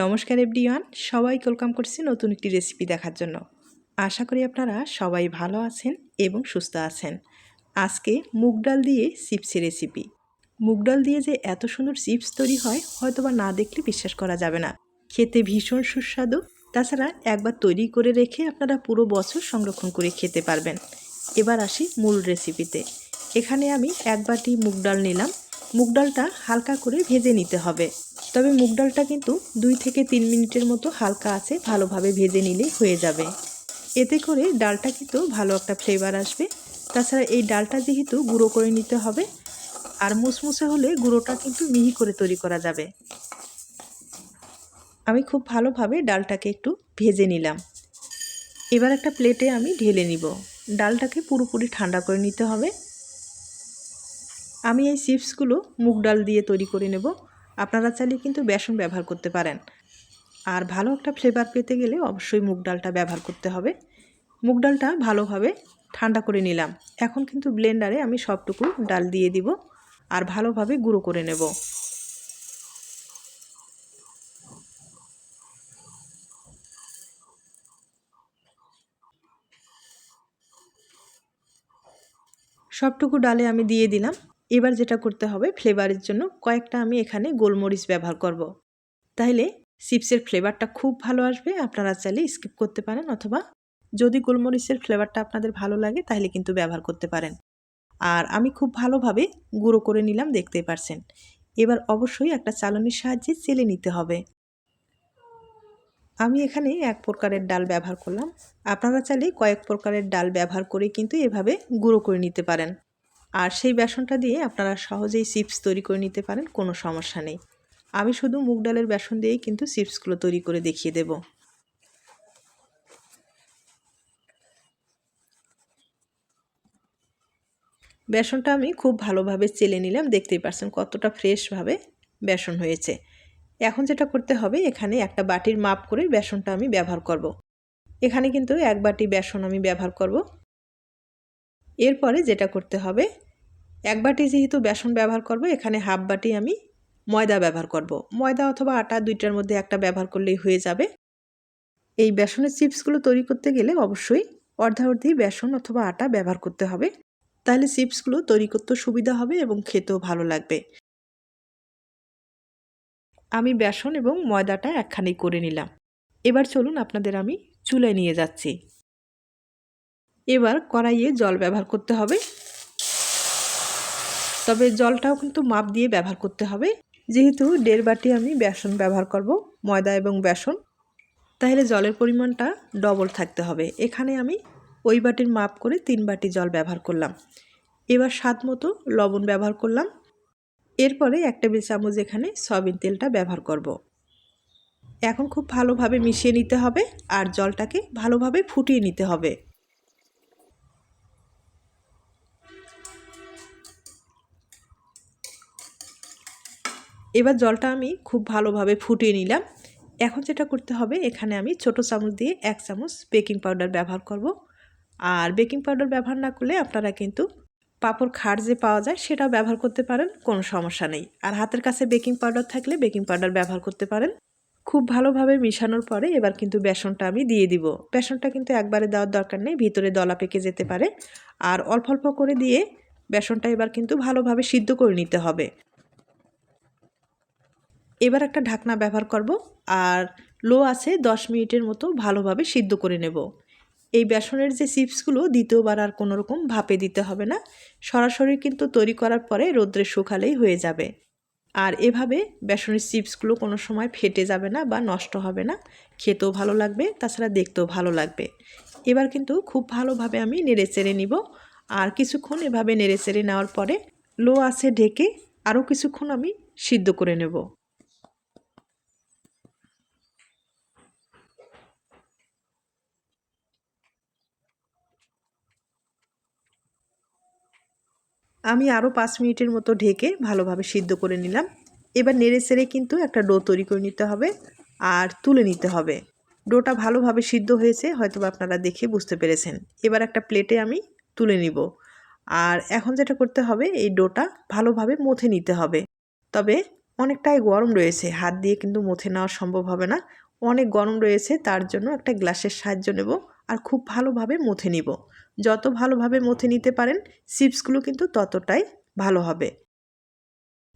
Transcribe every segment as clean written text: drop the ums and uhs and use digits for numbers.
নমস্কার এভরিওয়ান, সবাইকে ওয়েলকাম করছি নতুন একটি রেসিপি দেখার জন্য। আশা করি আপনারা সবাই ভালো আছেন এবং সুস্থ আছেন। আজকে মুগ ডাল দিয়ে চিপসের রেসিপি। মুগ ডাল দিয়ে যে এত সুন্দর চিপস তৈরি হয় হয়তোবা না দেখলে বিশ্বাস করা যাবে না। খেতে ভীষণ সুস্বাদু, তাছাড়া একবার তৈরি করে রেখে আপনারা পুরো বছর সংরক্ষণ করে খেতে পারবেন। এবার আসি মূল রেসিপিতে। এখানে আমি এক বাটি মুগ ডাল নিলাম। মুগ ডালটা হালকা করে ভেজে নিতে হবে, তবে মুগ ডালটা কিন্তু 2 থেকে 3 মিনিটের মতো হালকা আছে ভালোভাবে ভেজে নিলেই হয়ে যাবে। এতে করে ডালটা কিন্তু ভালো একটা ফ্লেভার আসবে। তাছাড়া এই ডালটা যেহেতু গুঁড়ো করে নিতে হবে, আর মুসমুসে হলে গুঁড়োটা কিন্তু মিহি করে তৈরি করা যাবে। আমি খুব ভালোভাবে ডালটাকে একটু ভেজে নিলাম। এবার একটা প্লেটে আমি ঢেলে নিব। ডালটাকে পুরোপুরি ঠান্ডা করে নিতে হবে। আমি এই চিপসগুলো মুগ ডাল দিয়ে তৈরি করে নেব। আপনারা চাইলে কিন্তু বেসন ব্যবহার করতে পারেন। আর ভালো একটা ফ্লেভার পেতে গেলে অবশ্যই মুগ ডালটা ব্যবহার করতে হবে। মুগ ডালটা ভালোভাবে ঠান্ডা করে নিলাম। এখন কিন্তু ব্লেন্ডারে আমি সবটুকু ডাল দিয়ে দিব আর ভালোভাবে গুঁড়ো করে নেব। সবটুকু ডালে আমি দিয়ে দিলাম। এবার যেটা করতে হবে, ফ্লেভারের জন্য কয়েকটা আমি এখানে গোলমরিচ ব্যবহার করব। তাহলে চিপসের ফ্লেভারটা খুব ভালো আসবে। আপনারা চাইলে স্কিপ করতে পারেন, অথবা যদি গোলমরিচের ফ্লেভারটা আপনাদের ভালো লাগে তাহলে কিন্তু ব্যবহার করতে পারেন। আর আমি খুব ভালোভাবে গুঁড়ো করে নিলাম, দেখতেই পারছেন। এবার অবশ্যই একটা চালনির সাহায্যে চেলে নিতে হবে। আমি এখানে এক প্রকারের ডাল ব্যবহার করলাম। আপনারা চাইলে কয়েক প্রকারের ডাল ব্যবহার করে কিন্তু এভাবে গুঁড়ো করে নিতে পারেন। আর সেই বেসনটা দিয়ে আপনারা সহজেই চিপস তৈরি করে নিতে পারেন, কোনো সমস্যা নেই। আমি শুধু মুগ ডালের বেসন দিয়েই কিন্তু চিপসগুলো তৈরি করে দেখিয়ে দেব। বেসনটা আমি খুব ভালোভাবে চেলে নিলাম, দেখতেই পারছেন কতটা ফ্রেশভাবে বেসন হয়েছে। এখন যেটা করতে হবে, এখানে একটা বাটির মাপ করে বেসনটা আমি ব্যবহার করব। এখানে কিন্তু এক বাটি বেসন আমি ব্যবহার করব। এরপরে যেটা করতে হবে, এক বাটি যেহেতু বেসন ব্যবহার করব, এখানে হাফ বাটি আমি ময়দা ব্যবহার করব। ময়দা অথবা আটা, দুইটার মধ্যে একটা ব্যবহার করলেই হয়ে যাবে। এই বেসনের চিপসগুলো তৈরি করতে গেলে অবশ্যই অর্ধাঅর্ধি বেসন অথবা আটা ব্যবহার করতে হবে। তাহলে চিপসগুলো তৈরি করতে সুবিধা হবে এবং খেতেও ভালো লাগবে। আমি বেসন এবং ময়দাটা একখানে করে নিলাম। এবার চলুন আপনাদের আমি চুলায় নিয়ে যাচ্ছি। এবার কড়াইয়ে জল ব্যবহার করতে হবে, তবে জলটাও কিন্তু মাপ দিয়ে ব্যবহার করতে হবে। যেহেতু 1.5 বাটি আমি বেসন ব্যবহার করব, ময়দা এবং বেসন, তাহলে জলের পরিমাণটা ডবল থাকতে হবে। এখানে আমি ওই বাটির মাপ করে 3 বাটি জল ব্যবহার করলাম। এবার স্বাদ মতো লবণ ব্যবহার করলাম। এরপরে 1 টেবিল চামচ এখানে সয়াবিন তেলটা ব্যবহার করব। এখন খুব ভালোভাবে মিশিয়ে নিতে হবে আর জলটাকে ভালোভাবে ফুটিয়ে নিতে হবে। এবার জলটা আমি খুব ভালোভাবে ফুটিয়ে নিলাম। এখন যেটা করতে হবে, এখানে আমি ছোট চামচ দিয়ে 1 চামচ বেকিং পাউডার ব্যবহার করব। আর বেকিং পাউডার ব্যবহার না করলে আপনারা কিন্তু পাঁপড় খাড় যে পাওয়া যায় সেটাও ব্যবহার করতে পারেন, কোনো সমস্যা নেই। আর হাতের কাছে বেকিং পাউডার থাকলে বেকিং পাউডার ব্যবহার করতে পারেন। খুব ভালোভাবে মিশানোর পরে এবার কিন্তু বেসনটা আমি দিয়ে দিব। বেসনটা কিন্তু একবারে দেওয়ার দরকার নেই, ভিতরে দলা পেকে যেতে পারে। আর অল্প অল্প করে দিয়ে বেসনটা এবার কিন্তু ভালোভাবে সিদ্ধ করে নিতে হবে। এবার একটা ঢাকনা ব্যবহার করব আর লো আছে 10 মিনিটের মতো ভালোভাবে সিদ্ধ করে নেব। এই বেসনের যে চিপসগুলো দ্বিতীয়বার আর কোনো রকম ভাপে দিতে হবে না, সরাসরি কিন্তু তৈরি করার পরে রোদ্রে শুকালেই হয়ে যাবে। আর এভাবে বেসনের চিপসগুলো কোনো সময় ফেটে যাবে না বা নষ্ট হবে না, খেতেও ভালো লাগবে, তাছাড়া দেখতেও ভালো লাগবে। এবার কিন্তু খুব ভালোভাবে আমি নেড়ে চেড়ে নিব। আর কিছুক্ষণ এভাবে নেড়ে চেড়ে নেওয়ার পরে লো আছে ঢেকে আরও কিছুক্ষণ আমি সিদ্ধ করে নেব। আমি আরও 5 মিনিটের মতো ঢেকে ভালোভাবে সিদ্ধ করে নিলাম। এবার নেড়ে চেড়ে কিন্তু একটা ডো তৈরি করে নিতে হবে আর তুলে নিতে হবে। ডোটা ভালোভাবে সিদ্ধ হয়েছে হয়তোবা আপনারা দেখে বুঝতে পেরেছেন। এবার একটা প্লেটে আমি তুলে নিব। আর এখন যেটা করতে হবে, এই ডোটা ভালোভাবে মথে নিতে হবে। তবে অনেকটাই গরম রয়েছে, হাত দিয়ে কিন্তু মুছে নেওয়া সম্ভব হবে না। অনেক গরম রয়েছে, তার জন্য একটা গ্লাসের সাহায্য নেব আর খুব ভালোভাবে মুছে নিব। যত ভালোভাবে মুছে নিতে পারেন চিপসগুলো কিন্তু ততটাই ভালো হবে।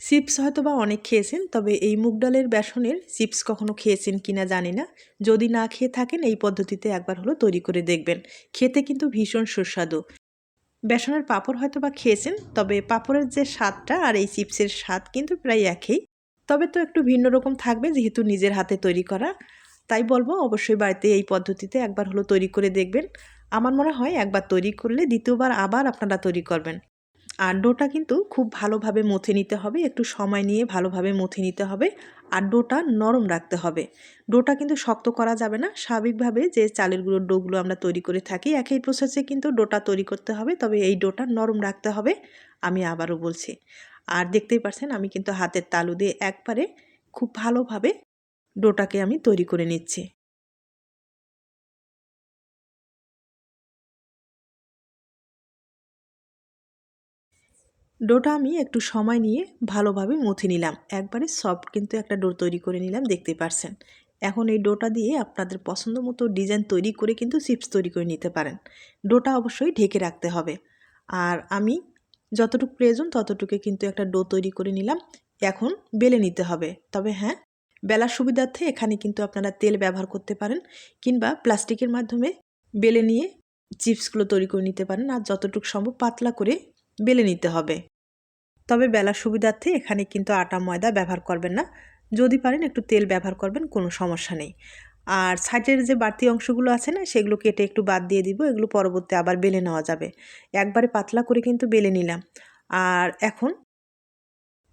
চিপস হয়তো বা অনেক খেয়েছেন, তবে এই মুগ ডালের বেসনের চিপস কখনো খেয়েছেন কিনা জানি না। যদি না খেয়ে থাকেন এই পদ্ধতিতে একবার হলো তৈরি করে দেখবেন, খেতে কিন্তু ভীষণ সুস্বাদু। বেসনের পাঁপড় হয়তো বা খেয়েছেন, তবে পাঁপড়ের যে স্বাদটা আর এই চিপসের স্বাদ কিন্তু প্রায় একই। তবে তো একটু ভিন্ন রকম থাকবে যেহেতু নিজের হাতে তৈরি করা। তাই বলবো অবশ্যই বাড়িতে এই পদ্ধতিতে একবার হলো তৈরি করে দেখবেন। আমার মনে হয় একবার তৈরি করলে দ্বিতীয়বার আবার আপনারা তৈরি করবেন। আর ডোটা কিন্তু খুব ভালোভাবে মথে নিতে হবে, একটু সময় নিয়ে ভালোভাবে মথে নিতে হবে। আর ডোটা নরম রাখতে হবে। ডোটা কিন্তু শক্ত করা যাবে না। স্বাভাবিকভাবে যে চালের গুঁড়োর ডোগুলো আমরা তৈরি করে থাকি একই প্রসেসে কিন্তু ডোটা তৈরি করতে হবে, তবে এই ডোটা নরম রাখতে হবে। আমি আবারও বলছি। আর দেখতেই পাচ্ছেন আমি কিন্তু হাতের তালু দিয়ে একবারে খুব ভালোভাবে ডোটাকে আমি তৈরি করে নিচ্ছি। ডোটা আমি একটু সময় নিয়ে ভালোভাবে মুথে নিলাম, একবারে সফট কিন্তু একটা ডো তৈরি করে নিলাম, দেখতে পারছেন। এখন এই ডোটা দিয়ে আপনাদের পছন্দ মতো ডিজাইন তৈরি করে কিন্তু চিপস তৈরি করে নিতে পারেন। ডোটা অবশ্যই ঢেকে রাখতে হবে। আর আমি যতটুকু প্রয়োজন ততটুকু কিন্তু একটা ডো তৈরি করে নিলাম। এখন বেলে নিতে হবে, তবে হ্যাঁ, বেলার সুবিধার্থে এখানে কিন্তু আপনারা তেল ব্যবহার করতে পারেন কিংবা প্লাস্টিকের মাধ্যমে বেলে নিয়ে চিপসগুলো তৈরি করে নিতে পারেন। আর যতটুকু সম্ভব পাতলা করে বেলে নিতে হবে। তবে বেলার সুবিধার্থে এখানে কিন্তু আটা ময়দা ব্যবহার করবেন না। যদি পারেন একটু তেল ব্যবহার করবেন, কোনো সমস্যা নেই। আর সাইডের যে বাড়তি অংশগুলো আছে না, সেগুলো কেটে একটু বাদ দিয়ে দিব, এগুলো পরবর্তী আবার বেলে নেওয়া যাবে। একবারে পাতলা করে কিন্তু বেলে নিলাম। আর এখন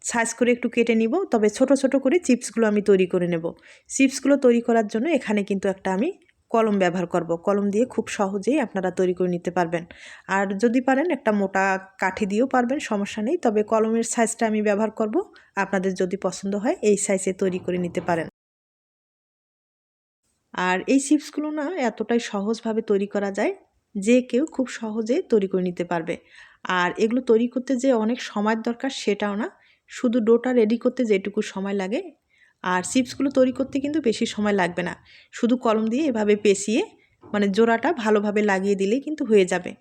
সাইজ করে একটু কেটে নিব, তবে ছোট ছোট করে চিপসগুলো আমি তৈরি করে নেব। চিপসগুলো তৈরি করার জন্য এখানে কিন্তু একটা আমি কলম ব্যবহার করব। কলম দিয়ে খুব সহজেই আপনারা তৈরি করে নিতে পারবেন। আর যদি পারেন একটা মোটা কাঠি দিয়েও পারবেন, সমস্যা নেই। তবে কলমের সাইজটা আমি ব্যবহার করব। আপনাদের যদি পছন্দ হয় এই সাইজে তৈরি করে নিতে পারেন। আর এই চিপসগুলো না এতটাই সহজভাবে তৈরি করা যায়, যে কেউ খুব সহজে তৈরি করে নিতে পারবে। আর এগুলো তৈরি করতে যে অনেক সময়ের দরকার সেটাও না, শুধু ডোটা রেডি করতে যেটুকু সময় লাগে। আর চিপসগুলো তৈরি করতে কিন্তু বেশি সময় লাগবে না। শুধু কলম দিয়ে এভাবে পেঁচিয়ে মানে জোড়াটা ভালোভাবে লাগিয়ে দিলেই কিন্তু হয়ে যাবে।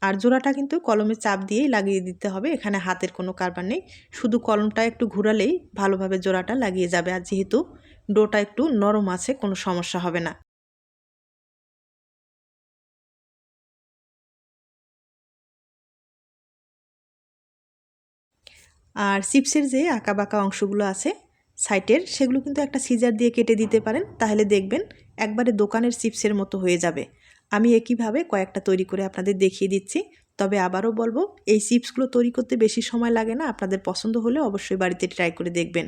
আর জোড়াটা কিন্তু কলমের চাপ দিয়েই লাগিয়ে দিতে হবে, এখানে হাতের কোনো কারবার নেই। শুধু কলমটা একটু ঘোরালেই ভালোভাবে জোড়াটা লাগিয়ে যাবে। আর যেহেতু ডোটা একটু নরম আছে, কোনো সমস্যা হবে না। আর চিপসের যে আঁকাবাঁকা অংশগুলো আছে সাইডের, সেগুলো কিন্তু একটা সিজার দিয়ে কেটে দিতে পারেন, তাহলে দেখবেন একবারে দোকানের চিপসের মতো হয়ে যাবে। আমি একইভাবে কয়েকটা তৈরি করে আপনাদের দেখিয়ে দিচ্ছি। তবে আবারও বলবো, এই চিপসগুলো তৈরি করতে বেশি সময় লাগে না। আপনাদের পছন্দ হলে অবশ্যই বাড়িতে ট্রাই করে দেখবেন।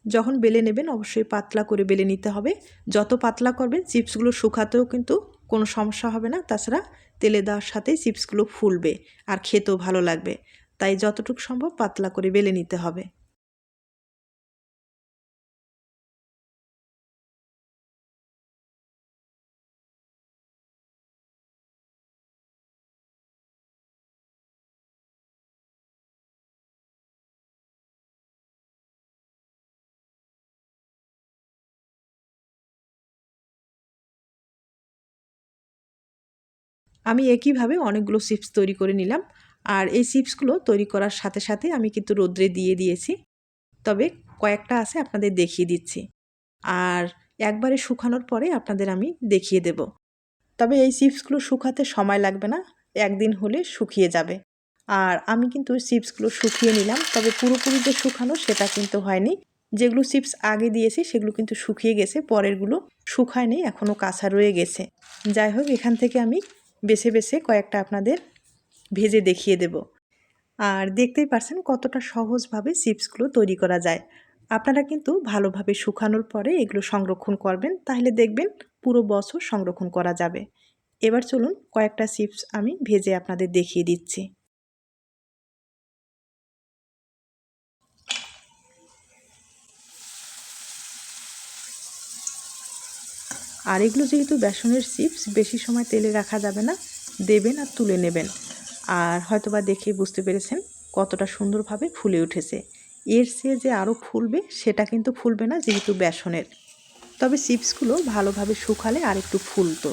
যখন বেলে নেবেন অবশ্যই পাতলা করে বেলে নিতে হবে। যত পাতলা করবেন চিপসগুলো শুকাতেও কিন্তু কোনো সমস্যা হবে না। তাছাড়া তেলে দেওয়ার সাথেই চিপসগুলো ফুলবে আর খেতেও ভালো লাগবে। তাই যতটুকু সম্ভব পাতলা করে বেলে নিতে হবে। আমি একইভাবে অনেকগুলো চিপস তৈরি করে নিলাম। আর এই চিপসগুলো তৈরি করার সাথে সাথে আমি কিন্তু রোদ্রে দিয়ে দিয়েছি। তবে কয়েকটা আছে আপনাদের দেখিয়ে দিচ্ছি। আর একবারে শুকানোর পরে আপনাদের আমি দেখিয়ে দেব। তবে এই চিপসগুলো শুকাতে সময় লাগবে না, একদিন হলে শুকিয়ে যাবে। আর আমি কিন্তু চিপসগুলো শুকিয়ে নিলাম, তবে পুরোপুরি যে শুকানো সেটা কিন্তু হয়নি। যেগুলো চিপস আগে দিয়েছি সেগুলো কিন্তু শুকিয়ে গেছে, পরেরগুলো শুকায়নি, এখনও কাঁচা রয়ে গেছে। যাই হোক, এখান থেকে আমি বেছে বেছে কয়েকটা আপনাদের ভেজে দেখিয়ে দেব। আর দেখতেই পারছেন কতটা সহজভাবে চিপসগুলো তৈরি করা যায়। আপনারা কিন্তু ভালোভাবে শুকানোর পরে এগুলো সংরক্ষণ করবেন, তাহলে দেখবেন পুরো বছর সংরক্ষণ করা যাবে। এবার চলুন কয়েকটা চিপস আমি ভেজে আপনাদের দেখিয়ে দিচ্ছি। আর এগুলো যেহেতু বেসনের চিপস, বেশি সময় তেলে রাখা যাবে না, দেবেন আর তুলে নেবেন। আর হয়তোবা দেখে বুঝতে পেরেছেন কতটা সুন্দরভাবে ফুলে উঠেছে। এর চেয়ে যে আরও ফুলবে সেটা কিন্তু ফুলবে না যেহেতু বেসনের। তবে চিপসগুলো ভালোভাবে শুকালে আর একটু ফুলতো।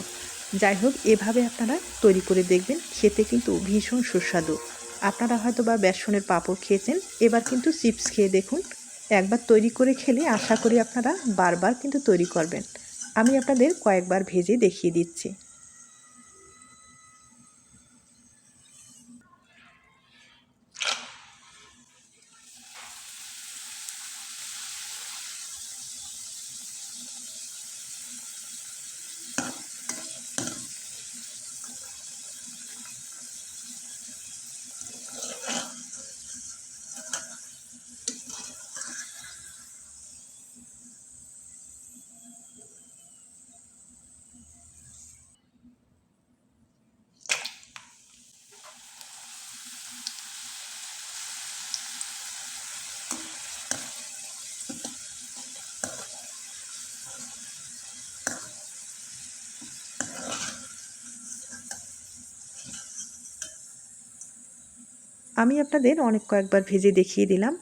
যাই হোক, এভাবে আপনারা তৈরি করে দেখবেন, খেতে কিন্তু ভীষণ সুস্বাদু। আপনারা হয়তো বা বেসনের পাঁপড় খেয়েছেন, এবার কিন্তু চিপস খেয়ে দেখুন। একবার তৈরি করে খেলে আশা করি আপনারা বারবার কিন্তু তৈরি করবেন। আমি আপনাদের কয়েকবার ভেজে দেখিয়ে দিচ্ছি। আমি আপনাদের অনেক কয়েকবার ভেজে দেখিয়ে দিলাম।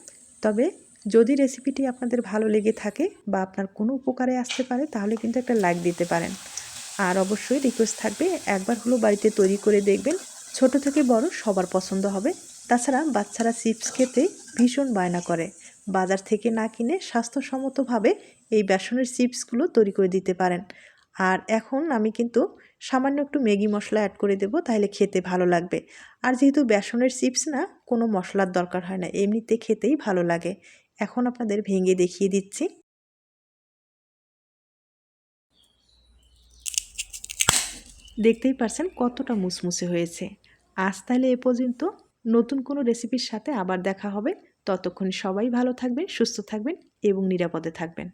তবে যদি রেসিপিটি আপনাদের ভালো লেগে থাকে বা আপনার কোনো উপকারে আসতে পারে, তাহলে কিন্তু একটা লাইক দিতে পারেন। আর অবশ্যই রিকোয়েস্ট থাকবে, একবার হলো বাড়িতে তৈরি করে দেখবেন, ছোট থেকে বড় সবার পছন্দ হবে। তাছাড়া বাচ্চারা চিপস খেতে ভীষণ বায়না করে। বাজার থেকে না কিনে স্বাস্থ্যসম্মতভাবে এই বেসনের চিপসগুলো তৈরি করে দিতে পারেন। আর এখন আমি কিন্তু সামান্য একটু ম্যাগি মশলা অ্যাড করে দেব, তাহলে খেতে ভালো লাগবে। আর যেহেতু বেসনের চিপস না, কোনো মশলার দরকার হয় না, এমনিতে খেতেই ভালো লাগে। এখন আপনাদের ভেঙে দেখিয়ে দিচ্ছি। দেখতেই পারছেন কতটা মুসমুসে হয়েছে। আজ তাহলে এ পর্যন্ত। নতুন কোনো রেসিপির সাথে আবার দেখা হবে। ততক্ষণ সবাই ভালো থাকবেন, সুস্থ থাকবেন এবং নিরাপদে থাকবেন।